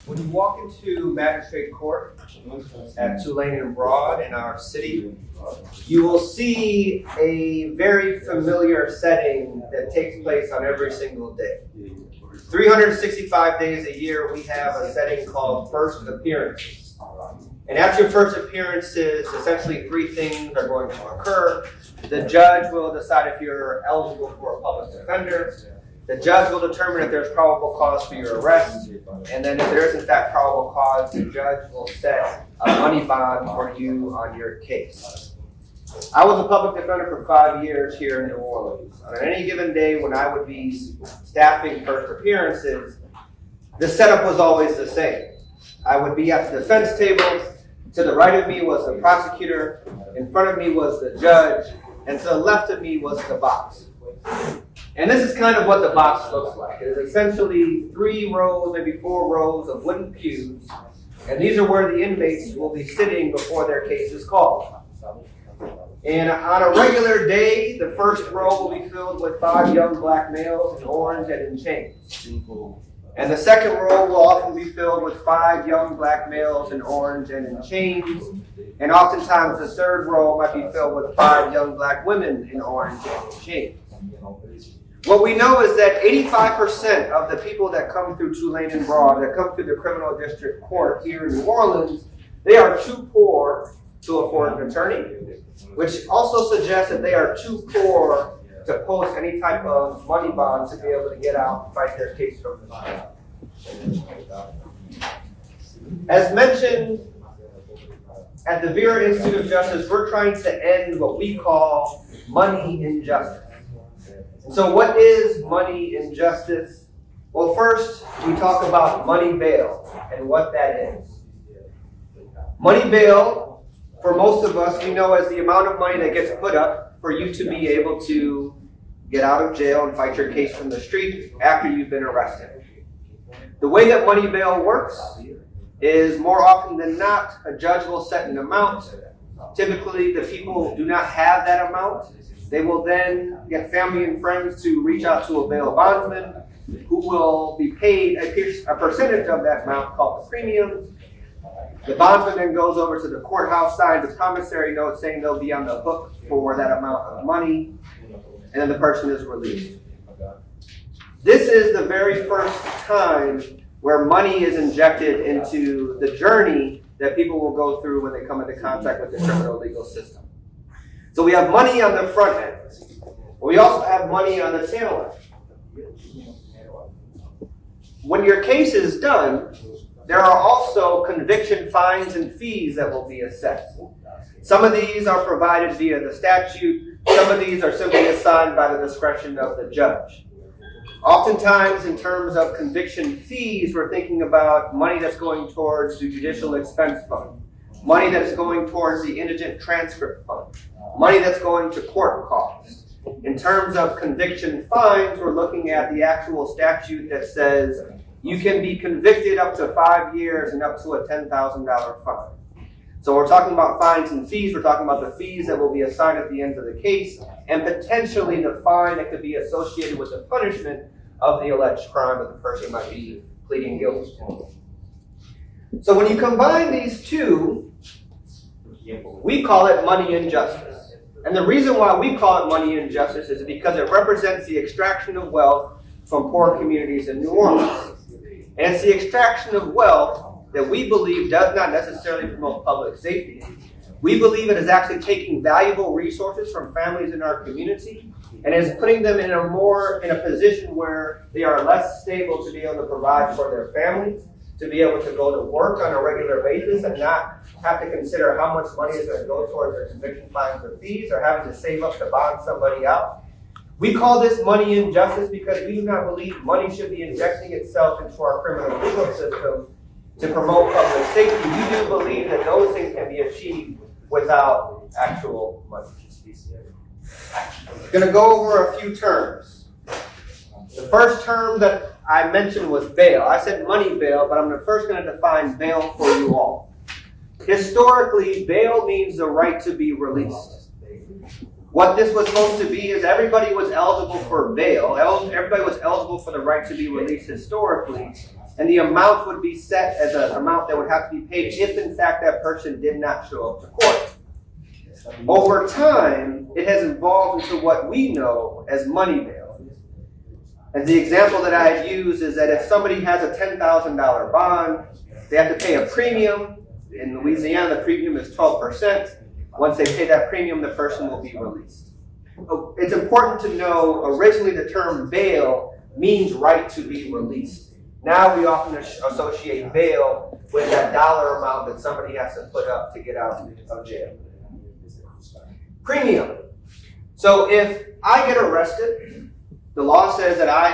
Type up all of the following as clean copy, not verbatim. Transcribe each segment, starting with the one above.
When you walk into magistrate court at Tulane and Broad in our city, you will see a very familiar setting that takes place on every single day. 365 days a year, we have a setting called first appearances. And after your first appearances, essentially three things are going to occur. The judge will decide if you're eligible for a public defender. The judge will determine if there's probable cause for your arrest. And then if there is in fact probable cause, the judge will set a money bond for you on your case. I was a public defender for 5 years here in New Orleans. On any given day when I would be staffing first appearances, the setup was always the same. I would be at the defense table. To the right of me was the prosecutor. In front of me was the judge. And to the left of me was the box. And this is kind of what the box looks like. It is essentially 3 rows, maybe 4 rows of wooden pews. And these are where the inmates will be sitting before their case is called. And on a regular day, the first row will be filled with 5 young black males in orange and in chains. And the second row will often be filled with 5 young black males in orange and in chains. And oftentimes the third row might be filled with 5 young black women in orange and in chains. What we know is that 85% of the people that come through Tulane and Broad, that come through the criminal district court here in New Orleans, they are too poor to afford an attorney, which also suggests that they are too poor to post any type of money bond to be able to get out and fight their case from the jail. As mentioned, at the Vera Institute of Justice, we're trying to end what we call money injustice. So what is money injustice? Well, first, we talk about money bail and what that is. Money bail, for most of us, we know as the amount of money that gets put up for you to be able to get out of jail and fight your case from the street after you've been arrested. The way that money bail works is more often than not, a judge will set an amount. Typically, the people do not have that amount. They will then get family and friends to reach out to a bail bondsman who will be paid a percentage of that amount called the premium. The bondsman then goes over to the courthouse, signs a promissory note saying they'll be on the hook for that amount of money, and then the person is released. This is the very first time where money is injected into the journey that people will go through when they come into contact with the criminal legal system. So we have money on the front end. We also have money on the tail end. When your case is done, there are also conviction fines and fees that will be assessed. Some of these are provided via the statute. Some of these are simply assigned by the discretion of the judge. Oftentimes, in terms of conviction fees, we're thinking about money that's going towards the judicial expense fund, money that's going towards the indigent transcript fund, money that's going to court costs. In terms of conviction fines, we're looking at the actual statute that says you can be convicted up to 5 years and up to a $10,000 fine. So we're talking about fines and fees. We're talking about the fees that will be assigned at the end of the case and potentially the fine that could be associated with the punishment of the alleged crime that the person might be pleading guilty to. So when you combine these two, we call it money injustice. And the reason why we call it money injustice is because it represents the extraction of wealth from poor communities in New Orleans. And it's the extraction of wealth that we believe does not necessarily promote public safety. We believe it is actually taking valuable resources from families in our community and is putting them in a position where they are less stable to be able to provide for their families, to be able to go to work on a regular basis and not have to consider how much money is going to go towards their conviction fines or fees or having to save up to bond somebody out. We call this money injustice because we do not believe money should be injecting itself into our criminal legal system to promote public safety. We do believe that those things can be achieved without actual money. I'm going to go over a few terms. The first term that I mentioned was bail. I said money bail, but I'm first going to define bail for you all. Historically, bail means the right to be released. What this was supposed to be is everybody was eligible for bail. Everybody was eligible for the right to be released historically. And the amount would be set as an amount that would have to be paid if, in fact, that person did not show up to court. Over time, it has evolved into what we know as money bail. And the example that I had used is that if somebody has a $10,000 bond, they have to pay a premium. In Louisiana, the premium is 12%. Once they pay that premium, the person will be released. It's important to know, originally the term bail means right to be released. Now we often associate bail with that dollar amount that somebody has to put up to get out of jail. Premium. So if I get arrested, the law says that I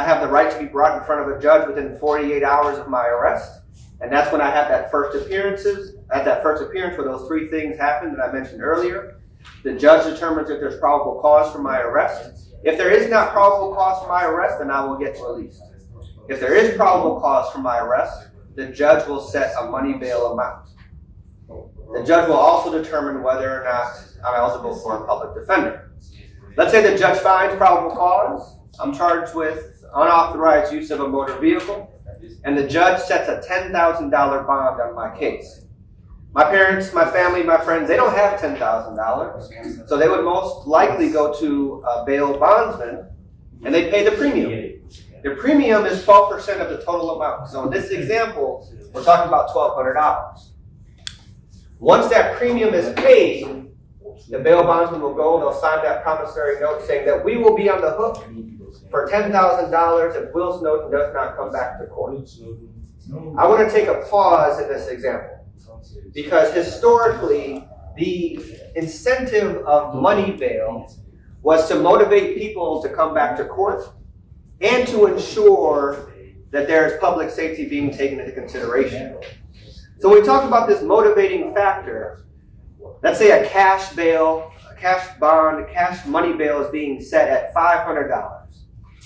have the right to be brought in front of a judge within 48 hours of my arrest. And that's when I have that first appearance where those three things happen that I mentioned earlier. The judge determines if there's probable cause for my arrest. If there is not probable cause for my arrest, then I will get released. If there is probable cause for my arrest, the judge will set a money bail amount. The judge will also determine whether or not I'm eligible for a public defender. Let's say the judge finds probable cause. I'm charged with unauthorized use of a motor vehicle, and the judge sets a $10,000 bond on my case. My parents, my family, my friends, they don't have $10,000, so they would most likely go to a bail bondsman, and they pay the premium. The premium is 12% of the total amount. So in this example, we're talking about $1,200. Once that premium is paid, the bail bondsman will go and they'll sign that promissory note saying that we will be on the hook for $10,000 if Will Snowden does not come back to court. I want to take a pause in this example because historically, the incentive of money bail was to motivate people to come back to court and to ensure that there is public safety being taken into consideration. So when we talk about this motivating factor, let's say a cash bail, a cash bond, a cash money bail is being set at $500.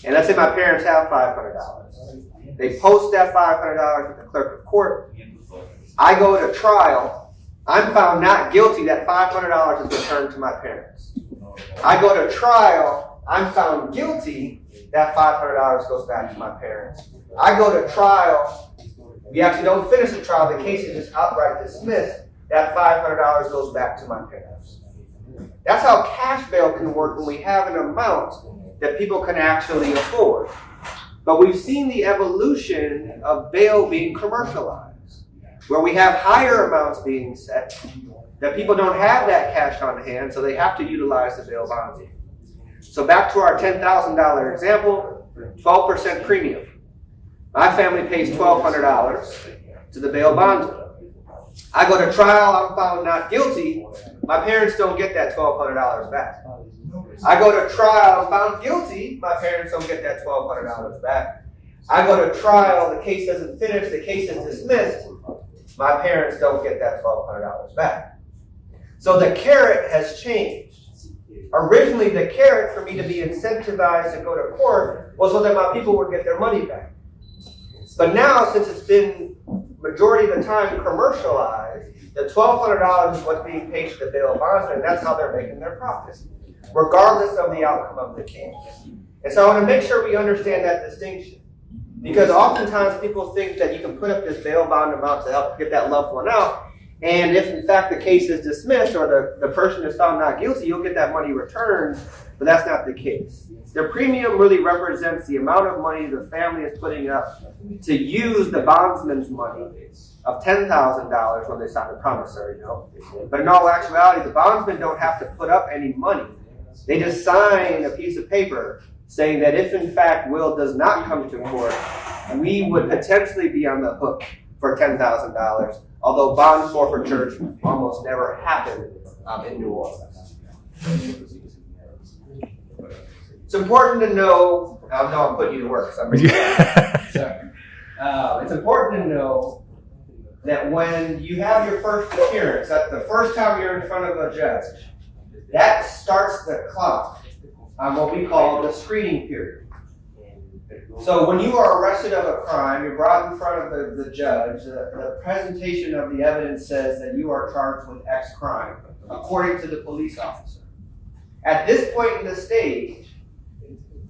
And let's say my parents have $500. They post that $500 with the clerk of court. I go to trial. I'm found not guilty. That $500 is returned to my parents. I go to trial. I'm found guilty. That $500 goes back to my parents. I go to trial. We actually don't finish the trial. The case is just outright dismissed. That $500 goes back to my parents. That's how cash bail can work when we have an amount that people can actually afford. But we've seen the evolution of bail being commercialized, where we have higher amounts being set, that people don't have that cash on hand, so they have to utilize the bail bondsman. So back to our $10,000 example, 12% premium. My family pays $1,200 to the bail bondsman. I go to trial, I'm found not guilty. My parents don't get that $1,200 back. I go to trial, I'm found guilty. My parents don't get that $1,200 back. I go to trial, the case doesn't finish, the case is dismissed. My parents don't get that $1,200 back. So the carrot has changed. Originally, the carrot for me to be incentivized to go to court was so that my people would get their money back. But now, since it's been majority of the time commercialized, the $1,200 is what's being paid to the bail bondsman, and that's how they're making their profit, regardless of the outcome of the case. And so I want to make sure we understand that distinction. Because oftentimes people think that you can put up this bail bond amount to help get that loved one out, and if in fact the case is dismissed or the person is found not guilty, you'll get that money returned, but that's not the case. The premium really represents the amount of money the family is putting up to use the bondsman's money of $10,000 when they sign the promissory note. But in all actuality, the bondsmen don't have to put up any money. They just sign a piece of paper saying that if in fact Will does not come to court, we would potentially be on the hook for $10,000, although bond forfeiture almost never happened in New Orleans. It's important to know, I know I'm putting you to work, so it's important to know that when you have your first appearance, that's the first time you're in front of a judge, that starts the clock on what we call the screening period. So when you are arrested of a crime, you're brought in front of the judge, the presentation of the evidence says that you are charged with X crime. according to the police officer. At this point in the stage,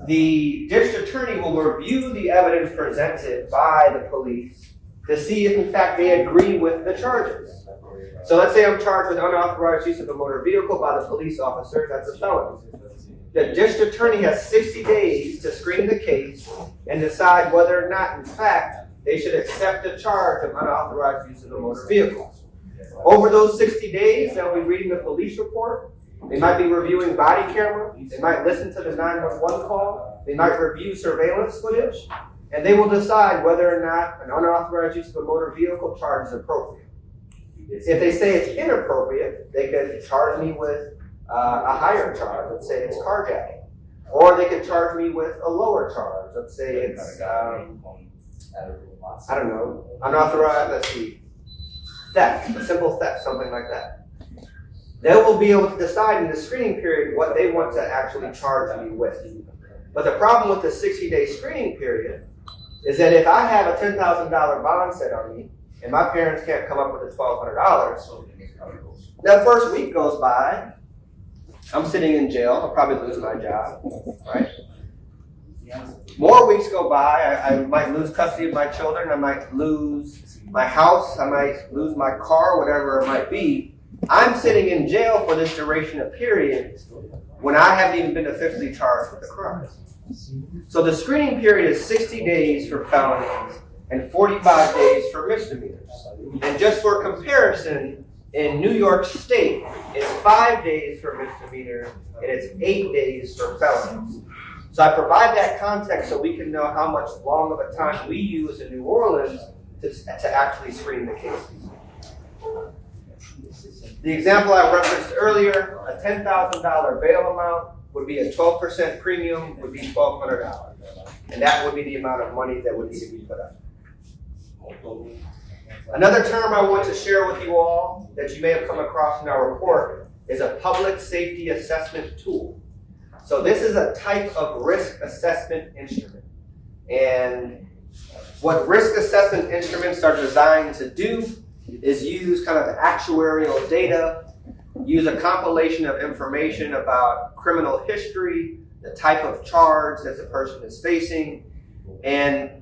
the district attorney will review the evidence presented by the police to see if in fact they agree with the charges. So let's say I'm charged with unauthorized use of a motor vehicle by the police officer, that's a felony. The district attorney has 60 days to screen the case and decide whether or not in fact they should accept the charge of unauthorized use of a motor vehicle. Over those 60 days, they'll be reading the police report. They might be reviewing body camera. They might listen to the 911 call. They might review surveillance footage. And they will decide whether or not an unauthorized use of a motor vehicle charge is appropriate. If they say it's inappropriate, they could charge me with a higher charge. Let's say it's carjacking. Or they could charge me with a lower charge. Let's say it's, I don't know, unauthorized, let's see, theft, a simple theft, something like that. They will be able to decide in the screening period what they want to actually charge me with. But the problem with the 60-day screening period is that if I have a $10,000 bond set on me and my parents can't come up with the $1,200, that first week goes by, I'm sitting in jail, I'll probably lose my job, right? More weeks go by, I might lose custody of my children, I might lose my house, I might lose my car, whatever it might be. I'm sitting in jail for this duration of period when I haven't even been officially charged with the crime. So the screening period is 60 days for felonies and 45 days for misdemeanors. And just for comparison, in New York State, it's 5 days for misdemeanors and it's 8 days for felonies. So I provide that context so we can know how much long of a time we use in New Orleans to actually screen the cases. The example I referenced earlier, a $10,000 bail amount would be a 12% premium, would be $1,200. And that would be the amount of money that would need to be put up. Another term I want to share with you all that you may have come across in our report is a public safety assessment tool. So this is a type of risk assessment instrument. And what risk assessment instruments are designed to do is use kind of actuarial data, use a compilation of information about criminal history, the type of charge that the person is facing, and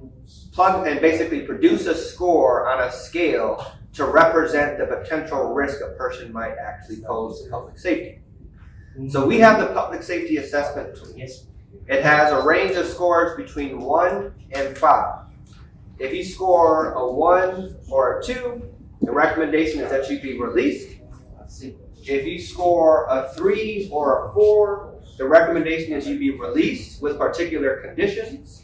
basically produce a score on a scale to represent the potential risk a person might actually pose to public safety. So we have the public safety assessment tool. It has a range of scores between 1 and 5. If you score a 1 or a 2, the recommendation is that you be released. If you score a 3 or a 4, the recommendation is you be released with particular conditions.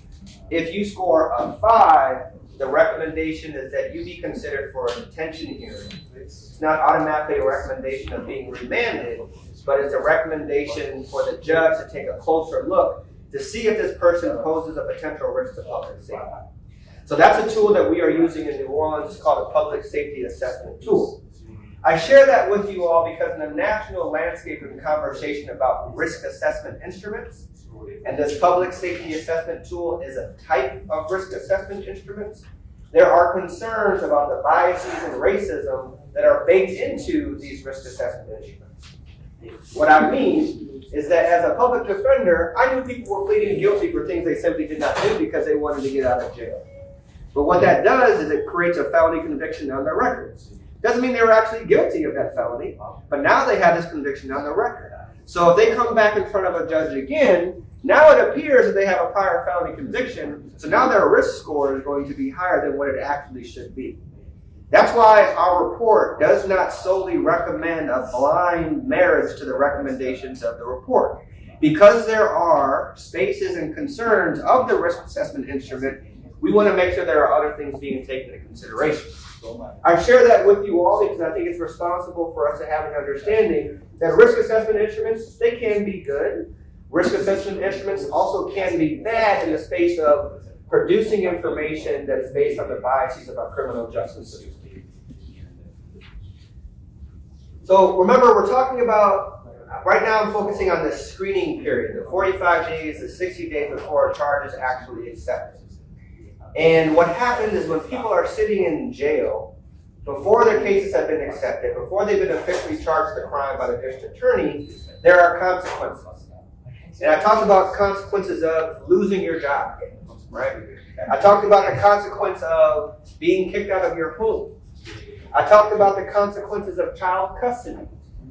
If you score a 5, the recommendation is that you be considered for a detention hearing. It's not automatically a recommendation of being remanded, but it's a recommendation for the judge to take a closer look to see if this person poses a potential risk to public safety. So that's a tool that we are using in New Orleans. It's called a public safety assessment tool. I share that with you all because in the national landscape and conversation about risk assessment instruments, and this public safety assessment tool is a type of risk assessment instruments, there are concerns about the biases and racism that are baked into these risk assessment instruments. What I mean is that as a public defender, I knew people were pleading guilty for things they simply did not do because they wanted to get out of jail. But what that does is it creates a felony conviction on their records. Doesn't mean they were actually guilty of that felony, but now they have this conviction on their record. So if they come back in front of a judge again, now it appears that they have a prior felony conviction, so now their risk score is going to be higher than what it actually should be. That's why our report does not solely recommend a blind marriage to the recommendations of the report. Because there are spaces and concerns of the risk assessment instrument, we want to make sure there are other things being taken into consideration. I share that with you all because I think it's responsible for us to have an understanding that risk assessment instruments, they can be good. Risk assessment instruments also can be bad in the space of producing information that is based on the biases of our criminal justice system. So remember, we're talking about, right now I'm focusing on the screening period, the 45 days, the 60 days before a charge is actually accepted. And what happens is when people are sitting in jail, before their cases have been accepted, before they've been officially charged with a crime by the district attorney, there are consequences. And I talked about consequences of losing your job, right? I talked about the consequence of being kicked out of your home. I talked about the consequences of child custody.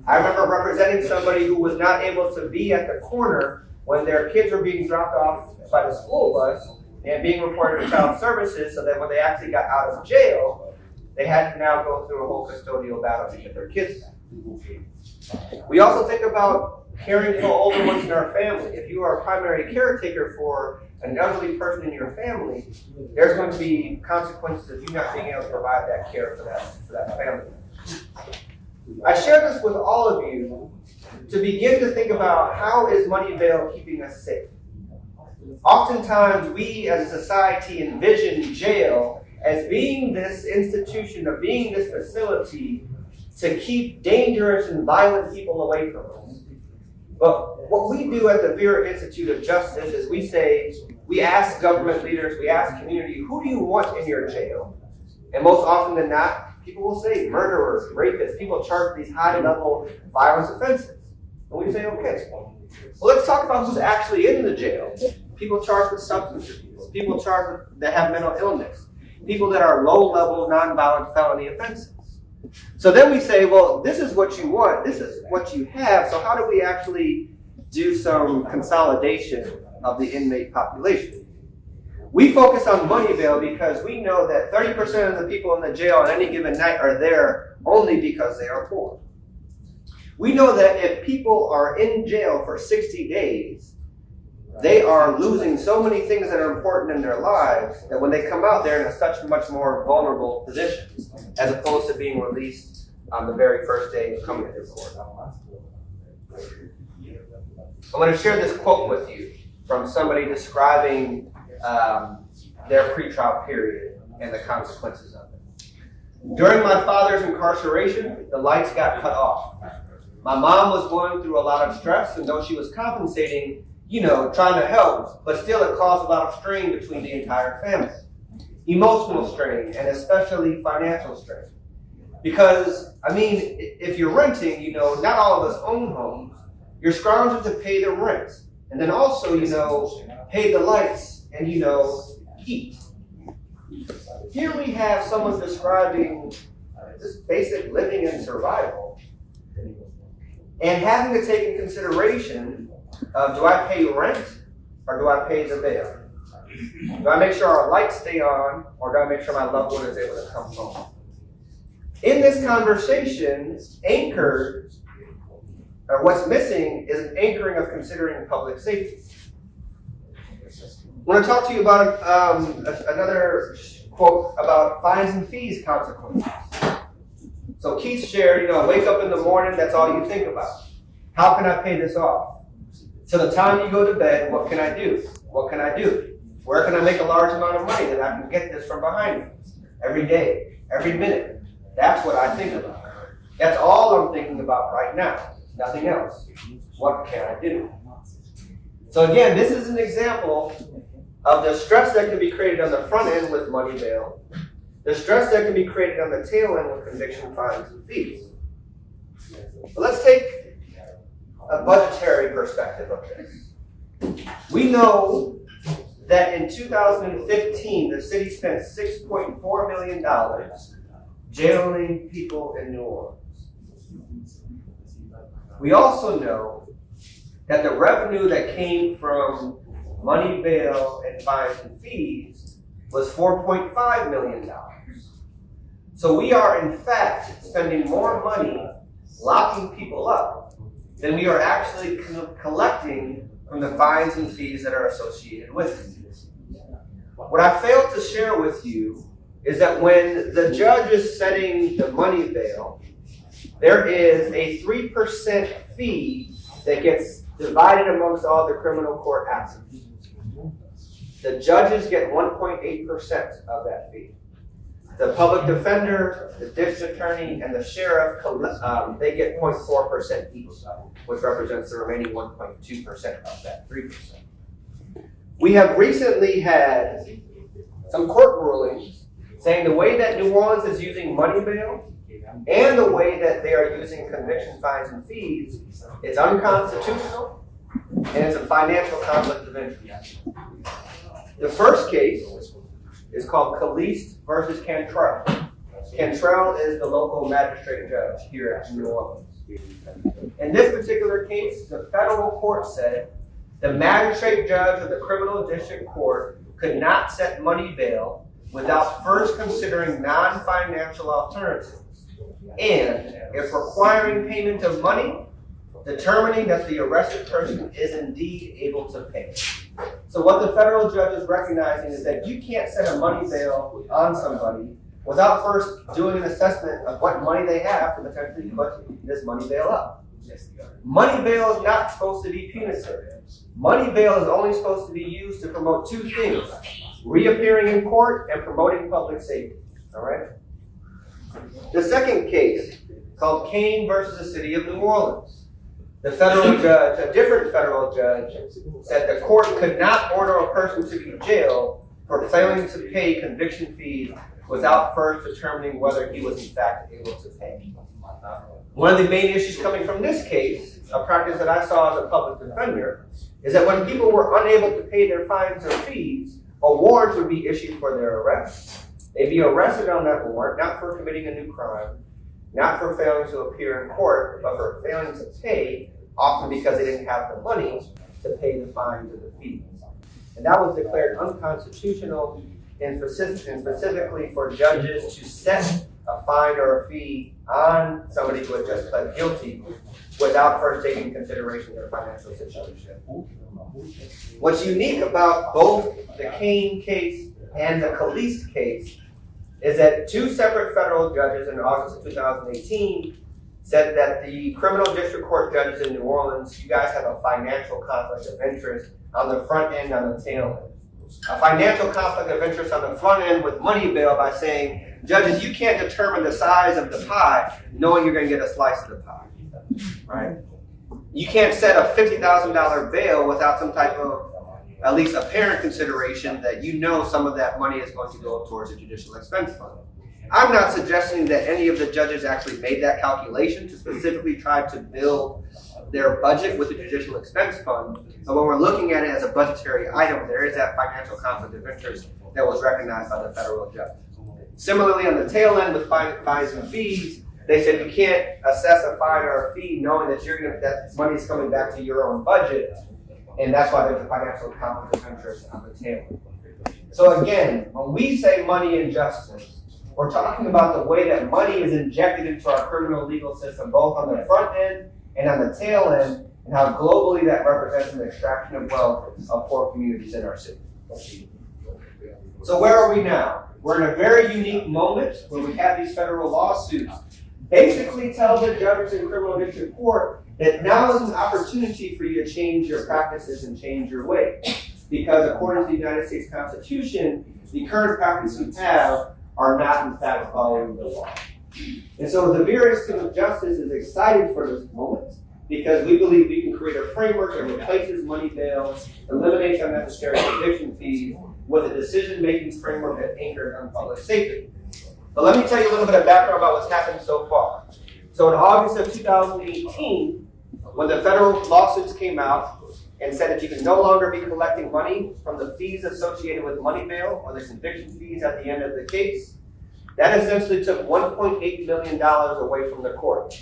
I remember representing somebody who was not able to be at the corner when their kids were being dropped off by the school bus and being reported to child services, so that when they actually got out of jail, they had to now go through a whole custodial battle to get their kids back. We also think about caring for older ones in our family. If you are a primary caretaker for an elderly person in your family, there's going to be consequences of you not being able to provide that care for that family. I share this with all of you to begin to think about, how is money bail keeping us safe? Oftentimes, we as a society envision jail as being this institution, of being this facility to keep dangerous and violent people away from us. But what we do at the Vera Institute of Justice is we ask government leaders, we ask community, who do you want in your jail? And most often than not, people will say murderers, rapists, people charged with these high-level violence offenses. And we say, okay, well, let's talk about who's actually in the jail. People charged with substance abuse, people charged with, that have mental illness, people that are low-level, nonviolent felony offenses. So then we say, well, this is what you want, this is what you have, so how do we actually do some consolidation of the inmate population? We focus on money bail because we know that 30% of the people in the jail on any given night are there only because they are poor. We know that if people are in jail for 60 days, they are losing so many things that are important in their lives that when they come out, they're in such much more vulnerable position as opposed to being released on the very first day of coming to court. I'm going to share this quote with you from somebody describing their pretrial period and the consequences of it. During my father's incarceration, the lights got cut off. My mom was going through a lot of stress, and though she was compensating, trying to help, but still it caused a lot of strain between the entire family. Emotional strain, and especially financial strain. Because, if you're renting, not all of us own homes, you're scrounging to pay the rent. And then also, pay the lights and, heat. Here we have someone describing just basic living and survival, and having to take in consideration of, do I pay rent or do I pay the bill? Do I make sure our lights stay on, or do I make sure my loved one is able to come home? In this conversation, what's missing is an anchoring of considering public safety. I want to talk to you about another quote about fines and fees consequences. So Keith shared, wake up in the morning, that's all you think about. How can I pay this off? So the time you go to bed, what can I do? What can I do? Where can I make a large amount of money that I can get this from behind me? Every day, every minute. That's what I think about. That's all I'm thinking about right now. Nothing else. What can I do? So again, this is an example of the stress that can be created on the front end with money bail, the stress that can be created on the tail end with conviction, fines, and fees. But let's take a budgetary perspective of this. We know that in 2015, the city spent $6.4 million jailing people in New Orleans. We also know that the revenue that came from money bail and fines and fees was $4.5 million. So we are in fact spending more money locking people up than we are actually collecting from the fines and fees that are associated with it. What I failed to share with you is that when the judge is setting the money bail, there is a 3% fee that gets divided amongst all the criminal court actors. The judges get 1.8% of that fee. The public defender, the district attorney, and the sheriff, they get 0.4% each, which represents the remaining 1.2% of that 3%. We have recently had some court rulings saying the way that New Orleans is using money bail and the way that they are using conviction fines and fees is unconstitutional and it's a financial conflict of interest. The first case is called Caliste versus Cantrell. Cantrell is the local magistrate judge here in New Orleans. In this particular case, the federal court said the magistrate judge of the criminal district court could not set money bail without first considering non-financial alternatives and, if requiring payment of money, determining that the arrested person is indeed able to pay. So what the federal judge is recognizing is that you can't set a money bail on somebody without first doing an assessment of what money they have to potentially put this money bail up. Money bail is not supposed to be punitive. Money bail is only supposed to be used to promote two things: reappearing in court and promoting public safety. All right? The second case, called Kane versus the City of New Orleans. The federal judge, a different federal judge, said the court could not order a person to be jailed for failing to pay conviction fees without first determining whether he was in fact able to pay. One of the main issues coming from this case, a practice that I saw as a public defender, is that when people were unable to pay their fines or fees, a warrant would be issued for their arrest. They'd be arrested on that warrant, not for committing a new crime, not for failing to appear in court, but for failing to pay, often because they didn't have the money to pay the fines or the fees. And that was declared unconstitutional and specifically for judges to set a fine or a fee on somebody who had just pled guilty without first taking into consideration their financial situation. What's unique about both the Kane case and the Caliste case is that two separate federal judges in August of 2018 said that the criminal district court judges in New Orleans, you guys have a financial conflict of interest on the front end, on the tail end. A financial conflict of interest on the front end with money bail by saying, judges, you can't determine the size of the pie knowing you're going to get a slice of the pie, right? You can't set a $50,000 bail without some type of at least apparent consideration that you know some of that money is going to go towards a judicial expense fund. I'm not suggesting that any of the judges actually made that calculation to specifically try to build their budget with the judicial expense fund, but when we're looking at it as a budgetary item, there is that financial conflict of interest that was recognized by the federal judge. Similarly, on the tail end with fines and fees, they said you can't assess a fine or a fee knowing that that money's coming back to your own budget, and that's why there's a financial conflict of interest on the tail end. So again, when we say money and justice, we're talking about the way that money is injected into our criminal legal system, both on the front end and on the tail end, and how globally that represents an extraction of wealth of poor communities in our city. So where are we now? We're in a very unique moment where we have these federal lawsuits basically tell the judges in criminal district court that now is an opportunity for you to change your practices and change your ways. Because according to the United States Constitution, the current practices we have are not in fact following the law. And so the Vera Institute of Justice is excited for this moment because we believe we can create a framework that replaces money bail, eliminates unnecessary conviction fees with a decision-making framework that anchors on public safety. But let me tell you a little bit of background about what's happened so far. So in August of 2018, when the federal lawsuits came out and said that you can no longer be collecting money from the fees associated with money bail or the conviction fees at the end of the case, that essentially took $1.8 million away from the court.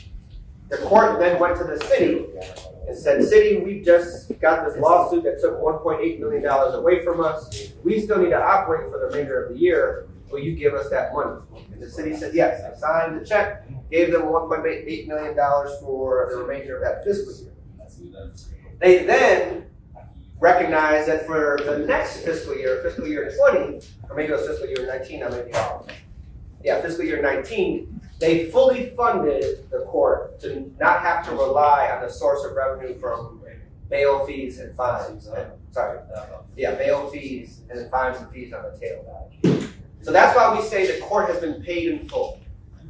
The court then went to the city and said, city, we just got this lawsuit that took $1.8 million away from us. We still need to operate for the remainder of the year. Will you give us that money? And the city said yes. I signed the check, gave them $1.8 million for the remainder of that fiscal year. They then recognized that for the next fiscal year 20, or maybe it was fiscal year 19, I may be off. Yeah, fiscal year 19, they fully funded the court to not have to rely on the source of revenue from bail fees and fines. Bail fees and fines and fees on the tail end. So that's why we say the court has been paid in full.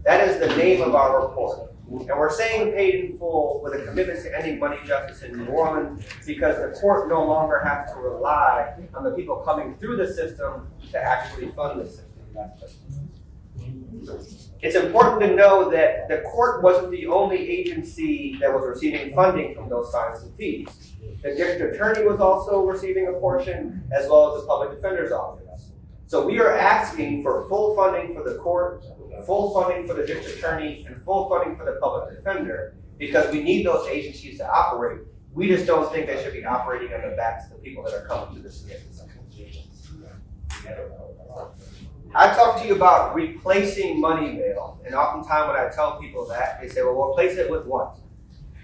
That is the name of our report. And we're saying paid in full with a commitment to ending money justice in New Orleans because the court no longer has to rely on the people coming through the system to actually fund the system. It's important to know that the court wasn't the only agency that was receiving funding from those fines and fees. The district attorney was also receiving a portion, as well as the public defender's office. So we are asking for full funding for the court, full funding for the district attorney, and full funding for the public defender, because we need those agencies to operate. We just don't think they should be operating on the backs of the people that are coming to this city. I talked to you about replacing money bail, and oftentimes when I tell people that, they say, well, replace it with what?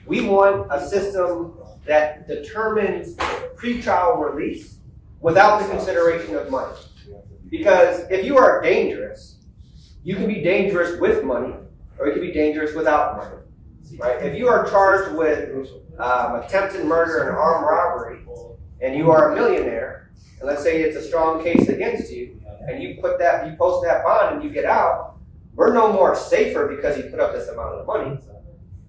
We want a system that determines pretrial release without the consideration of money. Because if you are dangerous, you can be dangerous with money, or you can be dangerous without money. Right? If you are charged with attempted murder and armed robbery, and you are a millionaire, and let's say it's a strong case against you, and you post that bond and you get out, we're no more safer because you put up this amount of money.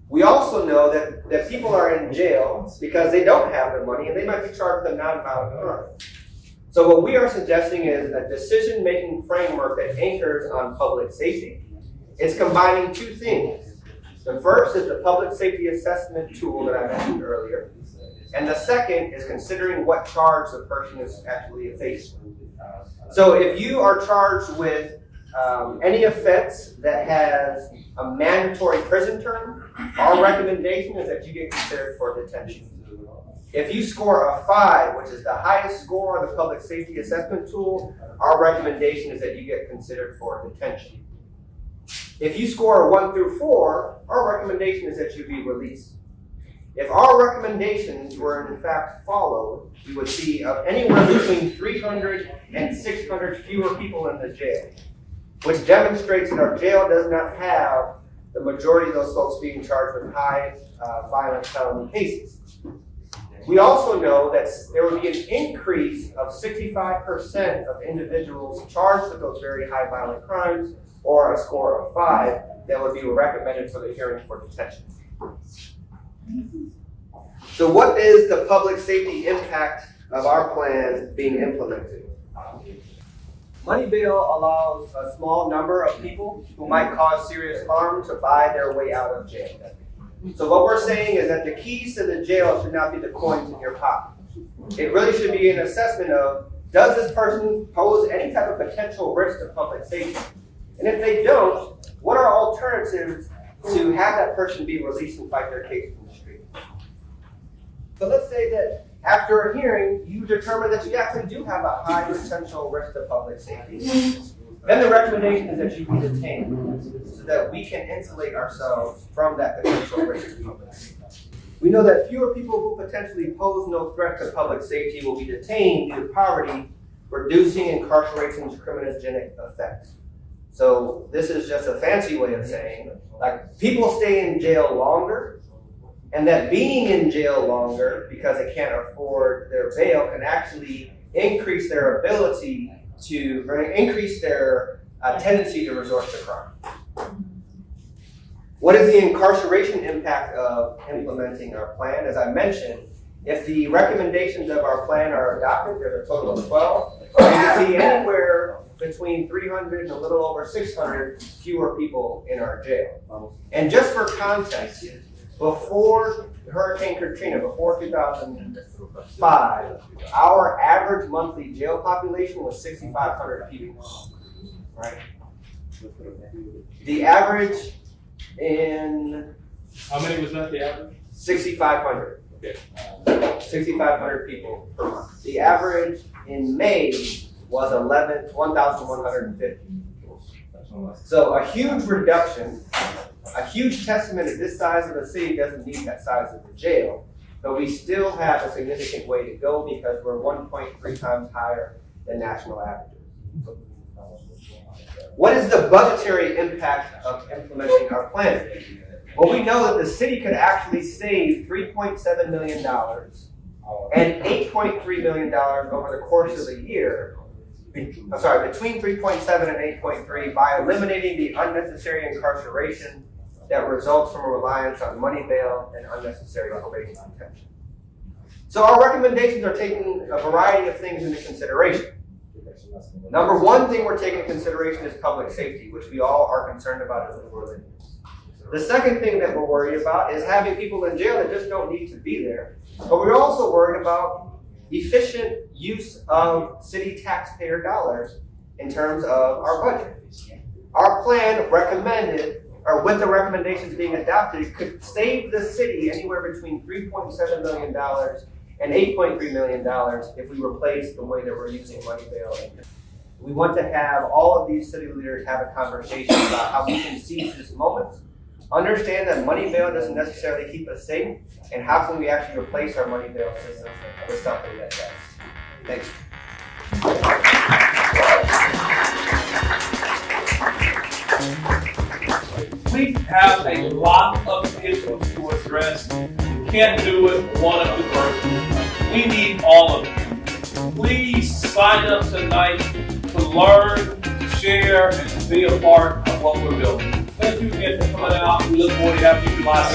We also know that people are in jail because they don't have the money and they might be charged with a non-violent crime. So what we are suggesting is a decision-making framework that anchors on public safety. It's combining two things. The first is the public safety assessment tool that I mentioned earlier. And the second is considering what charge the person is actually facing. So if you are charged with any offense that has a mandatory prison term, our recommendation is that you get considered for detention. If you score a 5, which is the highest score on the public safety assessment tool, our recommendation is that you get considered for detention. If you score a 1 through 4, our recommendation is that you be released. If our recommendations were in fact followed, we would see anywhere between 300 and 600 fewer people in the jail, which demonstrates that our jail does not have the majority of those folks being charged with high violent felony cases. We also know that there would be an increase of 65% of individuals charged with those very high violent crimes, or a score of 5, that would be recommended for the hearing for detention. So what is the public safety impact of our plan being implemented? Money bail allows a small number of people who might cause serious harm to buy their way out of jail. So what we're saying is that the keys to the jail should not be the coins in your pocket. It really should be an assessment of, does this person pose any type of potential risk to public safety? And if they don't, what are alternatives to have that person be released and fight their case in the street? So let's say that after a hearing, you determine that you actually do have a high potential risk to public safety. Then the recommendation is that you be detained so that we can insulate ourselves from that potential risk to public safety. We know that fewer people who potentially pose no threat to public safety will be detained due to poverty, reducing incarceration's criminogenic effect. So this is just a fancy way of saying, like, people stay in jail longer, and that being in jail longer because they can't afford their bail can actually increase their ability to, or increase their tendency to resort to crime. What is the incarceration impact of implementing our plan? As I mentioned, if the recommendations of our plan are adopted, there's a total of 12, you can see anywhere between 300 and a little over 600 fewer people in our jail. And just for context, before Hurricane Katrina, before 2005, our average monthly jail population was 6,500 people, right? The average in... How many was that, the average? 6,500. Okay. 6,500 people per month. The average in May was 1,150. So a huge reduction, a huge testament that this size of a city doesn't need that size of a jail, but we still have a significant way to go because we're 1.3 times higher than national averages. What is the budgetary impact of implementing our plan? Well, we know that the city could actually save $3.7 million and $8.3 million over the course of the year. Between 3.7 and 8.3 by eliminating the unnecessary incarceration that results from a reliance on money bail and unnecessary probation detention. So our recommendations are taking a variety of things into consideration. Number one thing we're taking into consideration is public safety, which we all are concerned about in New Orleans. The second thing that we're worried about is having people in jail that just don't need to be there. But we're also worried about efficient use of city taxpayer dollars in terms of our budget. Our plan recommended, or with the recommendations being adopted, could save the city anywhere between $3.7 million and $8.3 million if we replace the way that we're using money bail. We want to have all of these city leaders have a conversation about how we can seize this moment, understand that money bail doesn't necessarily keep us safe, and how can we actually replace our money bail system with something that does. Thanks. We have a lot of issues to address. You can't do it one of the person. We need all of you. Please sign up tonight to learn, to share, and to be a part of what we're building. Thank you again for coming out. We look forward to having you live.